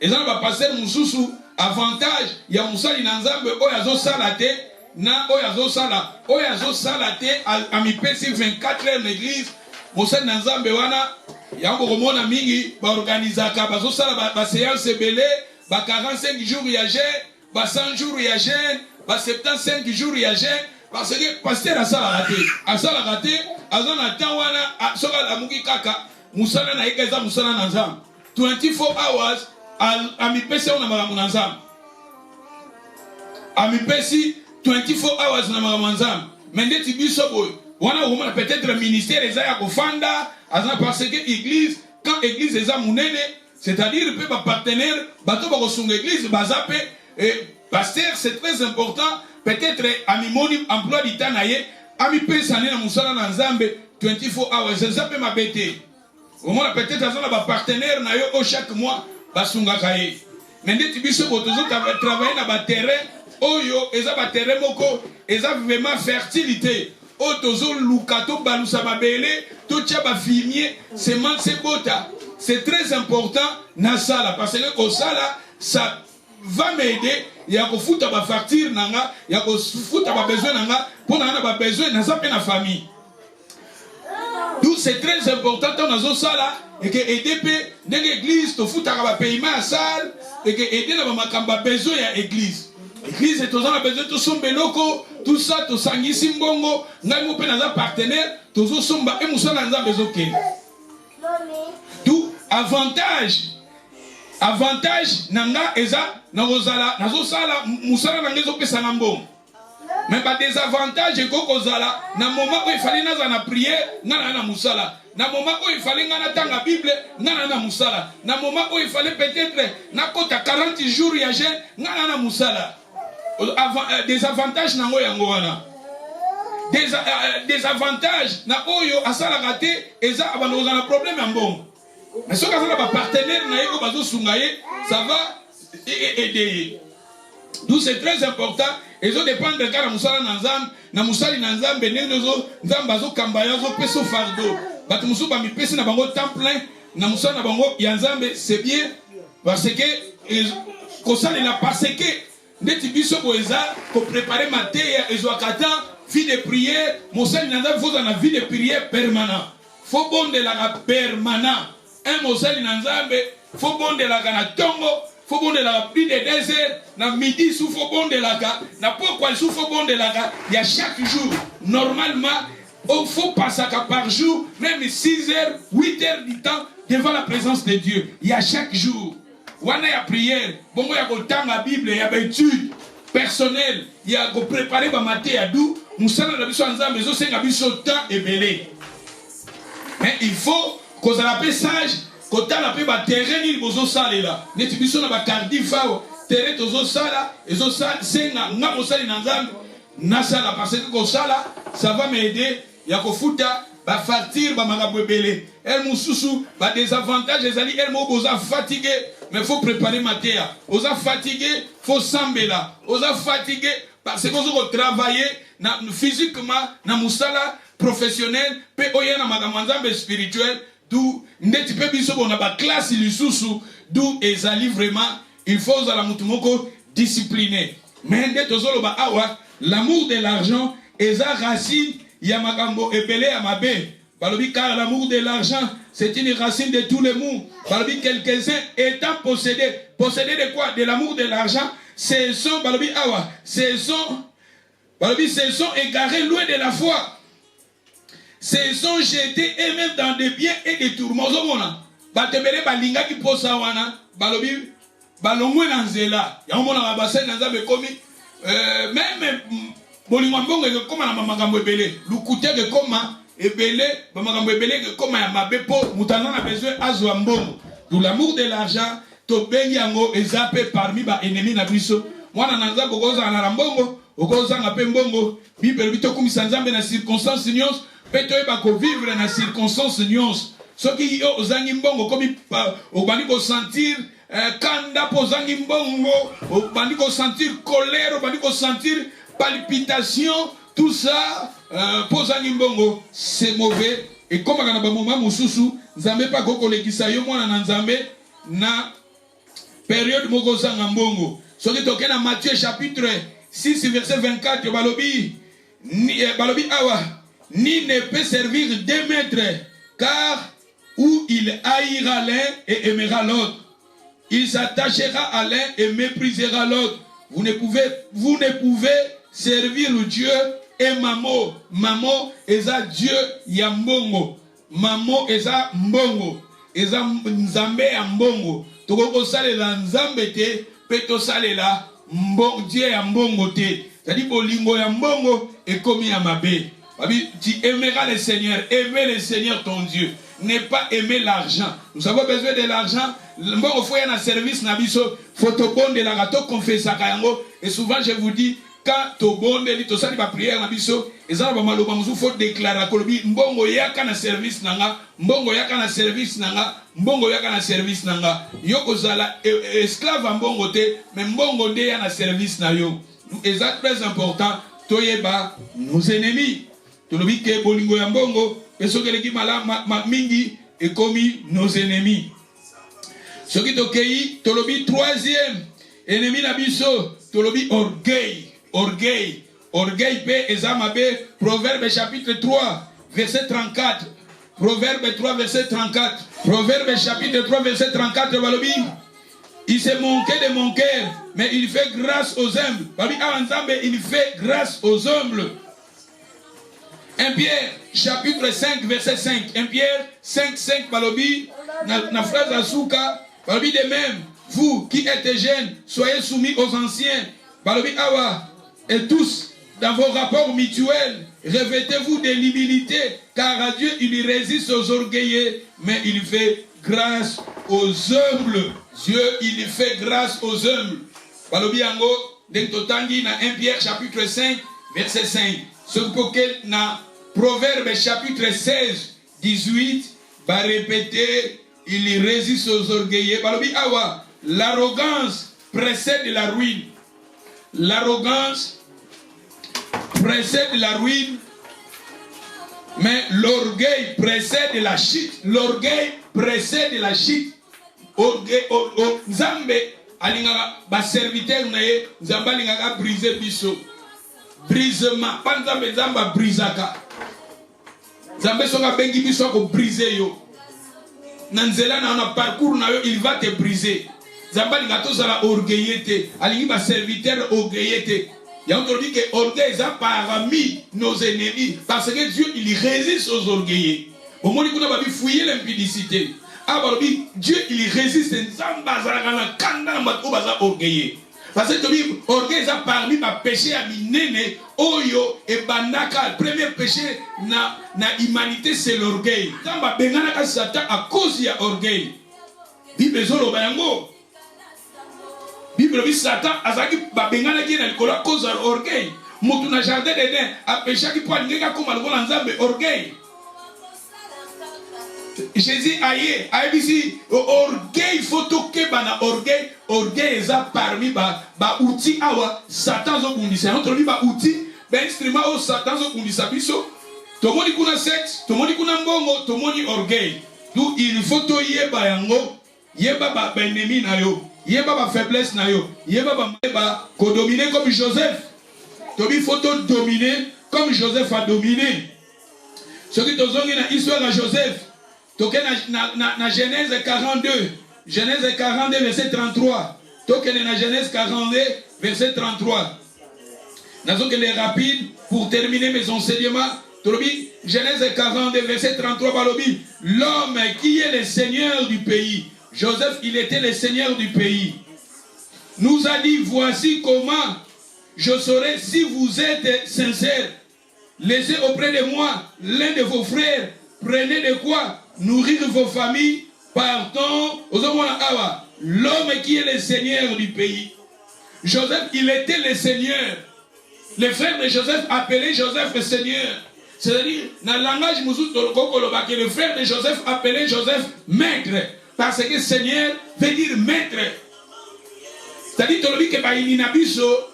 Ezo ba passer mususu avantage ya musali na Nzambe oyo azosala te na oyo azosala te a mipesi 24 heures l'église musali na Nzambe wana yango komona mingi ba organizaka bazosala ba séance belé ba 45 jours ya jeûne ba 100 jours ya jeûne ba 75 jours ya jeûne parce que pasteur asala raté azana temps wana soka la muki kaka musala na ikeza musala na Nzambe 24 hours amipesi na makambo na Nzambe amipesi 24 hours na makambo na Nzambe mais ndeti biso boy wana omona peut-être ministère eza ya kofanda azana parce que église quand église eza munene c'est-à-dire peut ba partenaire bato ba kosunga église bazape pasteur c'est très important peut-être amimoni emploi du temps naye amipesi na musala na Nzambe 24 hours zape mabete omona peut-être azana ba partenaire na yo chaque mois basunga kaye mais ndeti biso botozo travailler na ba terrain oyo eza ba terrain moko eza vraiment fertilité otozo lukato balusa babele to tia ba fumier semence bota c'est très important na sala parce que au sala ça va m'aider ya ko futa ba facture nanga ya ko futa ba besoin nanga pona na ba besoin na zape na famille. Donc c'est très important dans nos sala et que aider l'église to futa ba paiement à salle et que aider na ba makamba besoin ya église. Église est a besoin de son beloko tout ça to sangisi mbongo ngai mo pe na za partenaire to zo somba e musala nza bezo ke. Tout avantage nanga eza na kozala nazo sala musala nanga zo pesa na mbongo. Mais pas désavantage kozala na moment où il fallait na prière ngana na musala. Na moment où il fallait ngana tanga Bible ngana na musala. Na moment où il fallait peut-être na kota 40 jours ya jeûne ngana na musala. Des avantages nango yango wana. des avantages na oyo asala raté eza abano za na problème en bon mais ce que ba partenaire na yo bazo sungaye ça va aider. D'où c'est très important et zo dépendre de kana musala na nzambe na musali na nzambe ndenge zo nzambe bazo kambaya zo peso fardeau batu musu ba mipesi na bango temps plein na musala na bango ya nzambe c'est bien parce que kosalela parce que ndeti biso boeza ko préparer mateya ezwakata vie de prière musali na nzambe faut na vie de prière permanent faut bondela permanent un musali na nzambe faut bondela na tongo faut bondela plus de 2 heures na midi sous faut bondela na pourquoi sous faut bondela il y a chaque jour normalement il faut passer par jour même 6 heures 8 heures du temps devant la présence de Dieu. Il y a chaque jour wana ya prière bongo ya kotanga Bible ya étude personnelle ya ko préparer ba maté ya dou musala na biso nzambe zo senga biso temps ebelé mais il faut qu'on s'appelle sage kotala pe ba terrain ni bozo salela neti biso na ba cardifa terrain tozo sala ezo senga nga mosali na nzambe na sala parce que ko sala ça va m'aider ya ko futa ba fartir ba makambo ebele el mususu ba désavantage ezali el mo boza fatigué mais faut préparer matéa oza fatigué faut sambela oza fatigué parce que vous travailler physiquement na musala professionnel pe oya na makambo nzambe spirituel d'où ndeti pe biso bona ba classe lisusu d'où ezali vraiment il faut za la mutumoko discipliné mais ndeto zolo ba awa l'amour de l'argent eza racine ya makambo ebele ya mabe balobi car l'amour de l'argent c'est une racine de tous les maux. Balobi quelques-uns étant possédés de quoi? De l'amour de l'argent. Ce sont balobi awa, ce sont égarés loin de la foi. Se sont jetés eux-mêmes dans des biens et des tourments. Batebele balinga ki posa wana balobi balongwe na nzela. Ya mona ba bassin na nzambe komi même bolingwa mbongo ke koma na makambo ebele. Lukute ke koma ebele ba makambo ebele ke koma ya mabe po mutana na besoin azwa mbongo. D'où l'amour de l'argent to bengi yango ezape parmi ba ennemis na biso. Mwana na nzambe koza na mbongo, okoza na pe mbongo. Bible bito kumisa nzambe na circonstance nyonso. Peto eba ko vivre na circonstance nyonso. Soki yo ozangi mbongo komi obandi ko sentir kanda po ozangi mbongo, obandi ko sentir colère, obandi ko sentir palpitation, tout ça po ozangi mbongo, c'est mauvais. Et comme kana ba moment mususu, nzambe pa ko kolekisa yo mwana na nzambe na période moko zanga mbongo. Soki tokena Matthieu chapitre 6 verset 24 balobi balobi awa ni ne peut servir deux maîtres, car où il haïra l'un et aimera l'autre, il s'attachera à l'un et méprisera l'autre. Vous ne pouvez servir le Dieu et Mamo. Mamo eza Dieu ya mbongo. Mamo eza mbongo. Eza nzambe ya mbongo. Toko salela nzambe te, peto salela Dieu ya mbongo te. C'est-à-dire bolingo ya mbongo et komi ya mabe. Tu aimeras le Seigneur, aimer le Seigneur ton Dieu, ne pas aimer l'argent. Nous avons besoin de l'argent. Bon, il faut y avoir un service, il faut te bon de la gâteau, confesser. Et souvent, je vous dis, quand tu bon de l'ito, ça, il va prier à biso, et ça, il faut déclarer que mbongo yaka na service nanga, mbongo yaka na service nanga, mbongo yaka na service nanga. Yoko zala esclave en mbongo te, mais mbongo de ya na service na yo. Et ça, très important, toyeba nos ennemis. Tolobi ke bolingo ya mbongo esokeleki mingi ekomi nos ennemis. Soki tokei tolobi troisième ennemi na biso tolobi orgueil pe ezamabe. Proverbe chapitre 3 verset 34. Proverbe 3 verset 34. Proverbe chapitre 3 verset 34 balobi il s'est manqué de mon cœur mais il fait grâce aux humbles. Balobi awanzambe il fait grâce aux humbles. 1 Pierre chapitre 5 verset 5. 1 Pierre 5 5 balobi na phrase asuka balobi de même vous qui êtes jeunes soyez soumis aux anciens balobi awa et tous dans vos rapports mutuels revêtez-vous de l'humilité car à Dieu il résiste aux orgueilleux mais il fait grâce aux humbles. Dieu il fait grâce aux humbles balobi yango de totangi na 1 Pierre chapitre 5 verset 5. Ce pour na Proverbe chapitre 16, 18, va répéter, il résiste aux orgueilleux. L'arrogance précède la ruine. L'arrogance précède la ruine, mais l'orgueil précède la chute. L'orgueil précède la chute. Nzambe alingaka ba serviteur na ye, Nzambe alingaka briser biso. Brisement, pas Nzambe Nzamba brisaka. Nzambe soka bengi biso ko briser yo. Nanzela na parcours na yo, il va te briser. Nzambe alingaka tozala orgueillete, alingi ba serviteur orgueillete. Il y a encore dit que l'orgueil est parmi nos ennemis. Parce que Dieu, il résiste aux orgueilleux. Au moment où on a fouillé l'impudicité, Dieu, il résiste aux orgueilleux. Parce que l'orgueil est parmi mes péchés à minene, oyo et bandaka. Le premier péché na humanité, c'est l'orgueil. Zamba benganaka Satan à cause de l'orgueil. Bible zolo bayango. Bible dit Satan azaki babengana ki na likolo à cause de l'orgueil. Mutu na jardin d'Éden a péché qui peut ngeka comme alikola nzambe orgueil. Jésus aye ici orgueil faut toquer bana orgueil eza parmi ba outil awa Satan zo bundisa notre bi ba outil ba instrument au Satan zo bundisa biso tomoni kuna sexe tomoni kuna mbongo tomoni orgueil. D'où il faut to yeba yango yeba ba ennemi na yo. Yeba ba faiblesse na yo, yeba ba ko dominer comme Joseph. Tobi faut dominer comme Joseph a dominé. Ce qui tozongi na histoire de Joseph, toke na Genèse 42, Genèse 42 verset 33. Toke na Genèse 42 verset 33. Nazongi les rapides pour terminer mes enseignements. Tobi Genèse 42 verset 33 balobi, l'homme qui est le seigneur du pays. Joseph, il était le seigneur du pays. Nous a dit, voici comment je saurai si vous êtes sincères. Laissez auprès de moi l'un de vos frères. Prenez de quoi nourrir vos familles. Partons aux hommes l'homme qui est le seigneur du pays. Joseph, il était le seigneur. Les frères de Joseph appelaient Joseph le seigneur. C'est-à-dire, dans le langage que le frère de Joseph appelait Joseph maître. Parce que Seigneur veut dire maître. C'est-à-dire que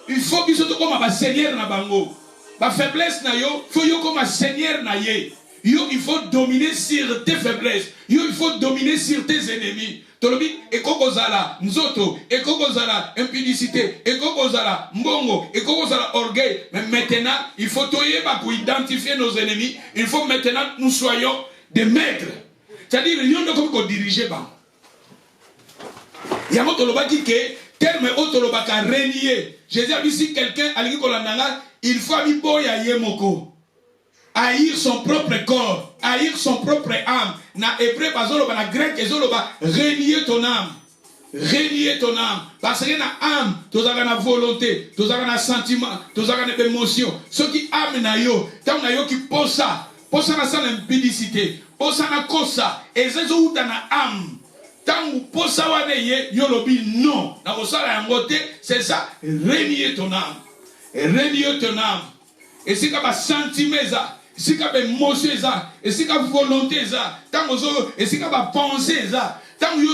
il faut que comme un Seigneur na bango. La faiblesse na yo, faut yo comme un Seigneur na ye. Yo, il faut dominer sur tes faiblesses. Yo, il faut dominer sur tes ennemis. Tolobi ekokozala nzoto, ekokozala impudicité, ekokozala mbongo, ekokozala orgueil. Mais maintenant, il faut toyeba pour identifier nos ennemis. Il faut maintenant nous soyons des maîtres. C'est-à-dire, il y a comme qu'on dirige. Il y a un autre qui est terme autre régner. Jésus a dit si quelqu'un a dit il faut haïr son propre corps, haïr son propre âme. Na hébreu, na grec, régner ton âme. Régner ton âme. Parce que na âme, tu as une volonté, tu as un sentiment, tu as une émotion. Ce qui âme na yo, tant na yo qui pose ça na sa impudicité, pose ça na kosa, et c'est où dans la âme. Tant pour ça, yolobi non. C'est ça. Régner ton âme. Régner ton âme. Et si tu as sentiment, si tu as émotion, et si tu as volonté, et si tu as pensée, tant que tu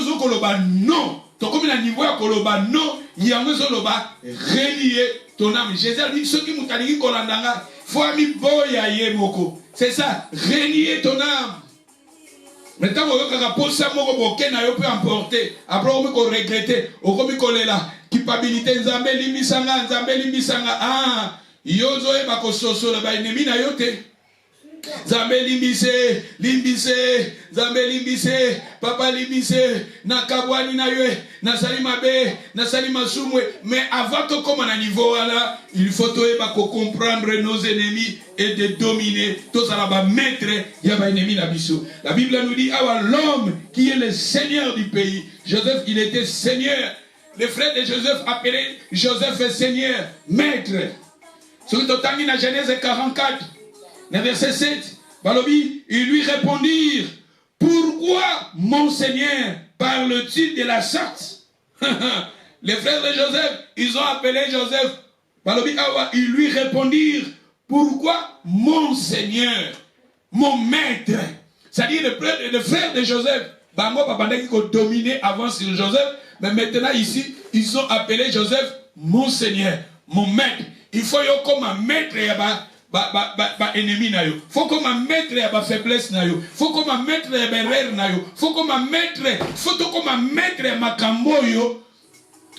as non. Tu comme un niveau à non, il y a un régner ton âme. Jésus a dit ce qui m'a dit kolandanga, faut ami boya yemoko. C'est ça. Régner ton âme. Maintenant, on va poser ça, on peut emporter. Après, on peut regretter. On peut la culpabilité. Nzambe limbisanga. Ah, yozo e bako soso la ba ennemi na yote. Nzambe limbise, papa limbise, na kabwani na yue, na salima be, na salima sumwe. Mais avant que comme à niveau là, il faut comprendre nos ennemis et de dominer. Tous à la maître, il y a un ennemi na biso. La Bible nous dit, ah, l'homme qui est le seigneur du pays. Joseph, il était seigneur. Les frères de Joseph appelaient Joseph seigneur, maître. Sur le total, dans Genèse 44. Verset 7, Balobi, ils lui répondirent, pourquoi mon Seigneur parle-t-il de la sorte? Les frères de Joseph, ils ont appelé Joseph Ils lui répondirent, pourquoi mon Seigneur, mon maître? C'est-à-dire le frère de Joseph. Bango papa qui ont dominé avant sur Joseph, mais maintenant ici, ils ont appelé Joseph mon Seigneur, mon maître. Il faut comme un maître et ennemi na yo. Faut comme un maître et faiblesse na yo. Faut comme un maître et erreur na yo. Faut comme un maître, faut comme un maître et makambo yo.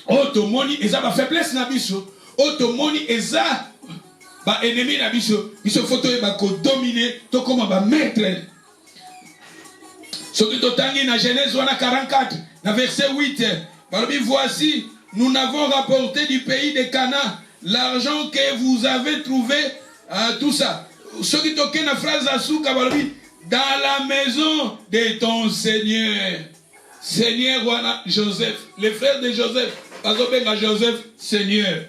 Otomoni eza ba faiblesse na biso. Otomoni eza ba ennemi na biso. Biso faut to ba ko dominer, to comme ba maître. Ce qui est dans Genèse 44, dans verset 8, voici, nous n'avons rapporté du pays de Canaan l'argent que vous avez trouvé, tout ça. Ce qui est dans la phrase dans la maison de ton Seigneur. Seigneur Joseph, les frères de Joseph, à Joseph, Seigneur.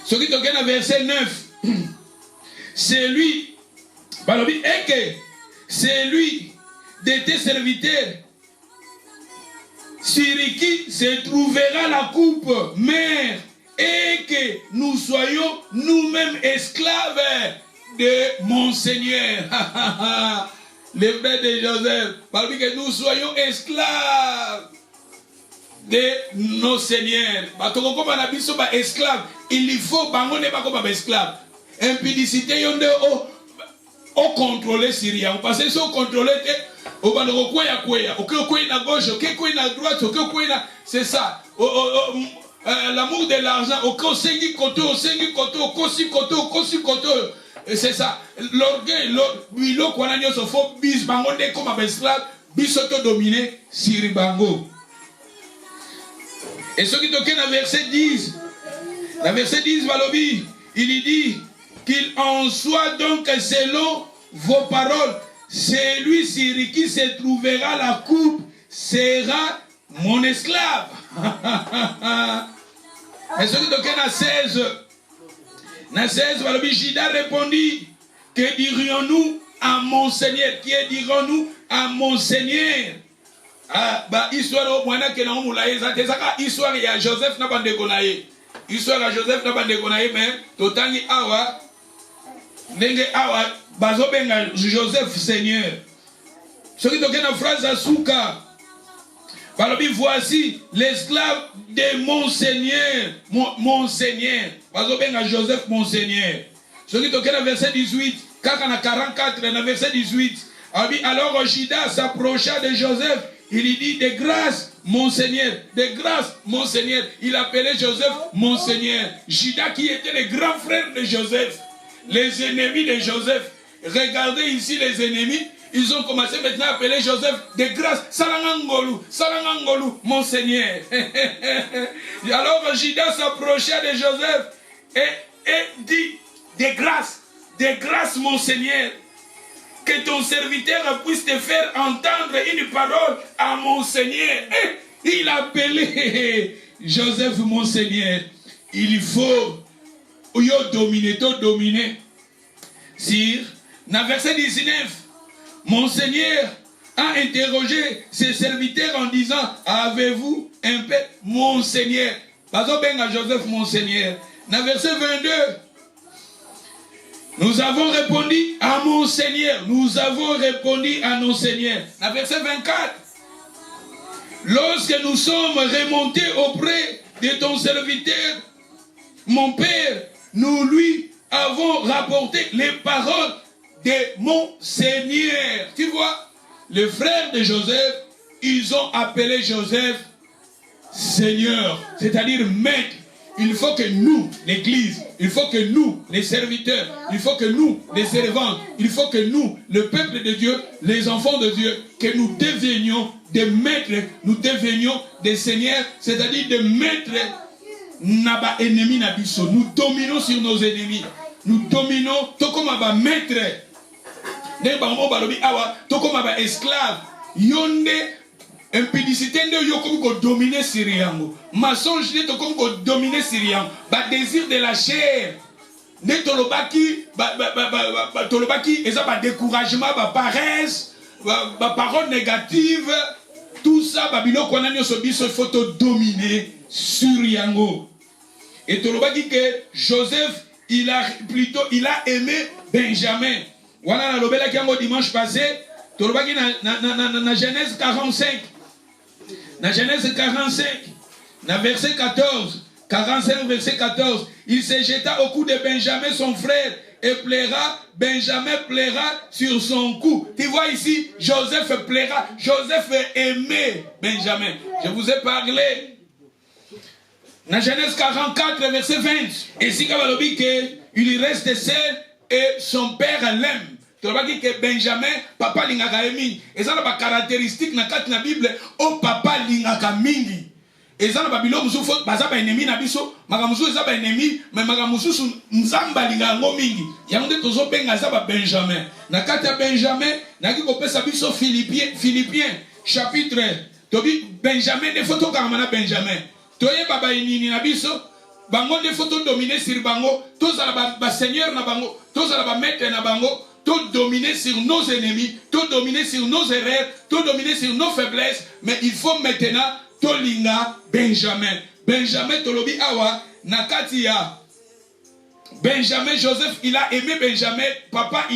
Ce qui est dans le verset 9, c'est lui, c'est lui de tes serviteurs, sur qui se trouvera la coupe mère, et que nous soyons nous-mêmes esclaves de mon Seigneur. Les frères de Joseph, parmi que nous soyons esclaves de nos seigneurs. Esclaves, il faut pas esclaves. Impudicité, on contrôle Syria. Parce que si on contrôle, c'est ça. L'amour de l'argent, c'est ça. L'orgueil, et ce qui toque dans verset 10, dans verset 10, il dit qu'il en soit donc selon vos paroles. Celui sur qui se trouvera la coupe sera mon esclave. Et ce qui toque dans 16, Judas répondit, que dirions-nous à mon Seigneur? Qui dirons-nous à mon Seigneur? Histoire au moins que nous moulaye, histoire il y a Joseph n'a pas de gonaï. Histoire à Joseph n'a pas de gonaï, mais totangi awa, nenge awa, bazo benga Joseph Seigneur. Ce qui toque dans phrase à Souka. Voici l'esclave de mon Seigneur, mon Seigneur. Bazo benga Joseph mon Seigneur. Ce qui toque dans verset 18, Kakana 44, dans verset 18. Alors Judas s'approcha de Joseph. Il lui dit, de grâce, mon Seigneur, de grâce, mon Seigneur. Il appelait Joseph, mon Seigneur. Judas qui était le grand frère de Joseph. Les ennemis de Joseph. Regardez ici les ennemis. Ils ont commencé maintenant à appeler Joseph, de grâce, Salangangolu, mon Seigneur. Alors Judas s'approcha de Joseph et dit, de grâce, mon Seigneur. Que ton serviteur puisse te faire entendre une parole à mon Seigneur. Et il appelait Joseph mon Seigneur. Il faut dominer. Sire, dans verset 19, mon Seigneur a interrogé ses serviteurs en disant, avez-vous un peu mon Seigneur? Pas à Joseph mon Seigneur. Dans verset 22, nous avons répondu à mon Seigneur. Nous avons répondu à nos seigneurs. Dans verset 24. Lorsque nous sommes remontés auprès de ton serviteur, mon Père, nous lui avons rapporté les paroles de mon Seigneur. Tu vois, les frères de Joseph, ils ont appelé Joseph Seigneur, c'est-à-dire maître. Il faut que nous, l'Église, il faut que nous, les serviteurs, il faut que nous, les servants, il faut que nous, le peuple de Dieu, les enfants de Dieu, que nous devenions des maîtres, nous devenions des seigneurs, c'est-à-dire des maîtres, naba ennemis nabiso. Nous dominons sur nos ennemis. Nous dominons, tout comme un maître. Tout comme un esclave. Yonde. Impudicité ne yo comme ko dominer Syriango. Mensonge ne to comme ko dominer Syriango. Ba désir de la chair. Ne tolobaki tolobaki eza ba découragement, ba paresse, ba parole négative. Tout ça babilo konanyo so biso faut to dominer Syriango. Et toloba dit que Joseph, il a aimé Benjamin. Voilà la lobela qui a dimanche passé. Toloba dit na Genèse 45. Dans Genèse 45, dans verset 14, 45 verset 14, il se jeta au cou de Benjamin son frère et plaira, Benjamin plaira sur son cou. Tu vois ici, Joseph plaira, Joseph aimait Benjamin. Je vous ai parlé dans Genèse 44 verset 20. Et si il reste seul et son père l'aime. Tu vas dire que Benjamin, papa lingaka mingi. Et ça, c'est une caractéristique dans la Bible, au papa lingaka mingi. Et ça, c'est une chose, c'est un ennemi, magamusu c'est un ennemi, mais magamusu nzamba lingaka mingi. Il y a un des choses Benjamin. Dans la Benjamin, dans la Philippiens, chapitre, Benjamin, des photos comme Benjamin. Tu vois, baba inini na biso, bango des photos dominées sur bango, tous la seigneur na bango, tous la maître na bango. Tout dominer sur nos ennemis, tout dominer sur nos erreurs, tout dominer sur nos faiblesses. Mais il faut maintenant tout linga Benjamin. Benjamin tolobi awa nakatia. Benjamin Joseph, il a aimé Benjamin. Papa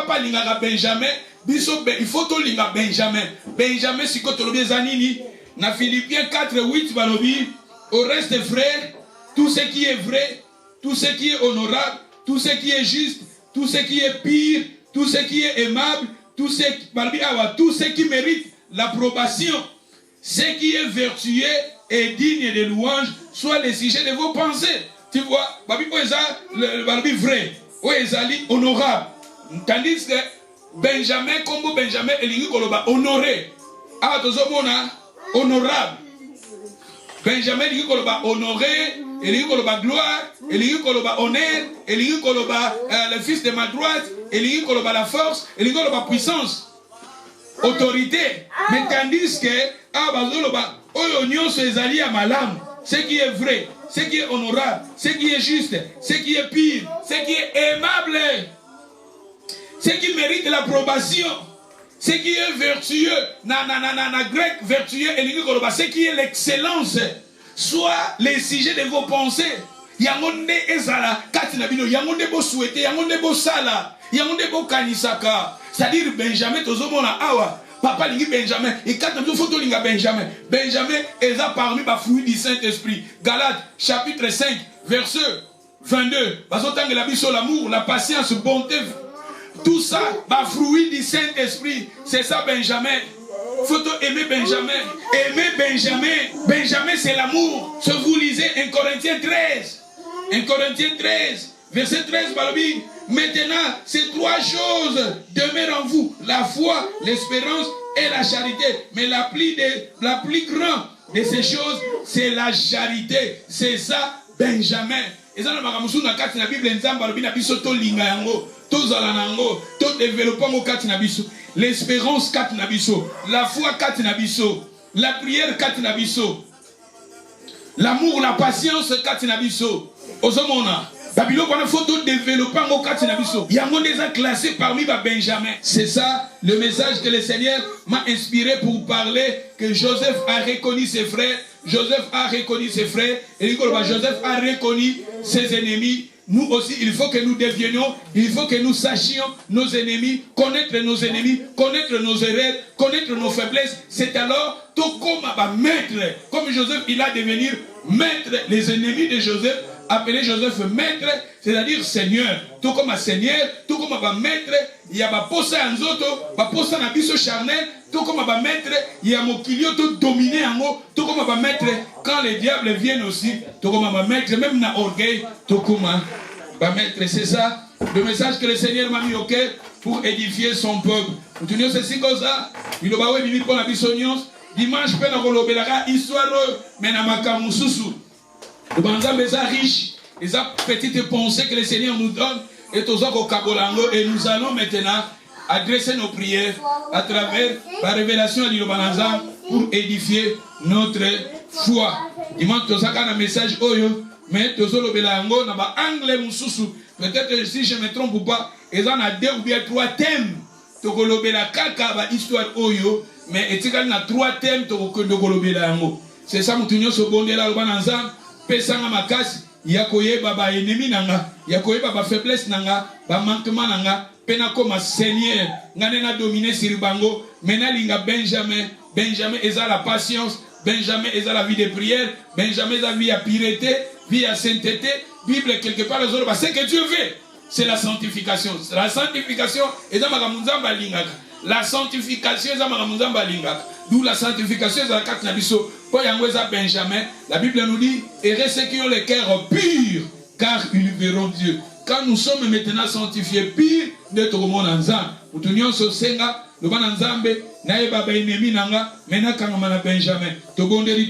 pas linga Benjamin. Biso il faut tout linga Benjamin. Benjamin siko tolobi zanini. Na Philippiens 4:8 balobi. Au reste frères, tout ce qui est vrai, tout ce qui est honorable, tout ce qui est juste, tout ce qui est pire, tout ce qui est aimable, tout ce qui mérite l'approbation, ce qui est vertueux et digne de louange, soit le sujet de vos pensées. Tu vois, babi vrai, honorable. Tandis que Benjamin, comme Benjamin, il honoré. Ah, honorable. Benjamin, il honoré. Il dit gloire, il dit honneur, il dit le fils de ma droite, il dit la force, il dit puissance, autorité. Mais tandis que ce qui est vrai, ce qui est honorable, ce qui est juste, ce qui est pire, ce qui est aimable, ce qui mérite l'approbation, ce qui est vertueux, grec vertueux, ce qui est l'excellence. Soit les sujets de vos pensées. Yangonde ezala katina bino yangonde bo souhaiter yangonde bo sala yangonde bo kanisaka. C'est-à-dire Benjamin tozomona awa papa lingi Benjamin et quand nous photo linga Benjamin. Benjamin est parmi les fruits du Saint-Esprit. Galates chapitre 5 verset 22. Bazotanga la biso l'amour, la patience, bonté. Tout ça, bah fruit du Saint-Esprit. C'est ça Benjamin. Faut aimer Benjamin. Aimer Benjamin. Benjamin, c'est l'amour. Si vous lisez 1 Corinthiens 13. 1 Corinthiens 13. Verset 13, Balobi. Maintenant, ces trois choses demeurent en vous. La foi, l'espérance et la charité. Mais la plus grande de ces choses, c'est la charité. C'est ça, Benjamin. Et ça, dans la Bible, l'espérance la foi la prière l'amour, la patience Babylone, il faut tout développer en Katinabiso. Il y a déjà classé parmi Benjamin. C'est ça le message que le Seigneur m'a inspiré pour parler que Joseph a reconnu ses frères. Joseph a reconnu ses frères. Et Joseph a reconnu ses ennemis. Nous aussi, il faut que nous devenions, il faut que nous sachions nos ennemis, connaître nos ennemis, connaître nos erreurs, connaître nos faiblesses. C'est alors tout comme maître, comme Joseph, il a devenir maître. Les ennemis de Joseph appelé Joseph maître, c'est-à-dire Seigneur. Tout comme un Seigneur, tout comme un maître, il y a un poste en zoto, un poste en abysse charnel, tout comme un maître, il y a un kilio tout dominé en haut, tout comme un maître, quand les diables viennent aussi, tout comme un maître, même dans l'orgueil, tout comme un maître. C'est ça le message que le Seigneur m'a mis au cœur pour édifier son peuple. Nous tenons ceci comme ça, il a dit pour la bisognos, dimanche, histoire, mais dans ma camusou. Le banzam est riche, les petites pensées que le Seigneur nous donne, et nous allons maintenant adresser nos prières à travers la révélation du Banzam pour édifier notre foi. Dimanche, nous avons un message, mais nous avons un anglais, peut-être si je ne me trompe pas, ils ont 2 ou bien 3 thèmes. Nous avons une histoire, mais il y a 3 thèmes. C'est ça, nous avons ce bon là, le Banzam. Pesanga makasi yakoyeba ba ennemi nanga, yakoyeba ba faiblesse nanga, ba manquement nanga, pena comme Seigneur, ngane na dominer sur bango, mena linga Benjamin, Benjamin eza la patience, Benjamin eza la vie de prière, Benjamin eza vie à pureté, vie à sainteté, Bible quelque part les autres, c'est que Dieu veut, c'est la sanctification. La sanctification eza makamuzamba lingaka. La sanctification eza makamuzamba lingaka. D'où la sanctification eza kat na biso. Pour yangweza Benjamin, la Bible nous dit, heureux ceux qui ont le cœur pur, car ils verront Dieu. Quand nous sommes maintenant sanctifiés purs, notre monde en zan. Nous tenions ce senga, le ban en zambe, naïba ba ennemi nanga, mena kangama na Benjamin. Togondeli.